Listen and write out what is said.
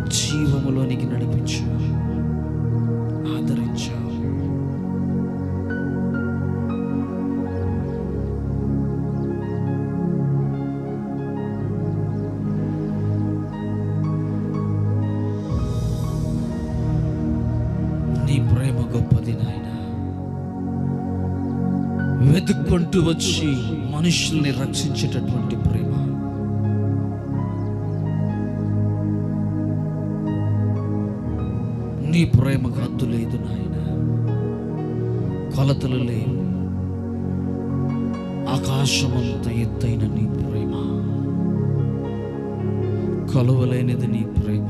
జీవములోనికి నడిపించావు, ఆదరించావు. నీ ప్రేమ గొప్పది నాయన. వెతుక్కుంటూ వచ్చి మనుషుల్ని రక్షించేటటువంటి ప్రేమ. నీ ప్రేమకు హద్దు లేదు నాయన, కొలతలు లేవు. ఆకాశమంత ఎత్తైన నీ ప్రేమ, కొలవలేనిది నీ ప్రేమ.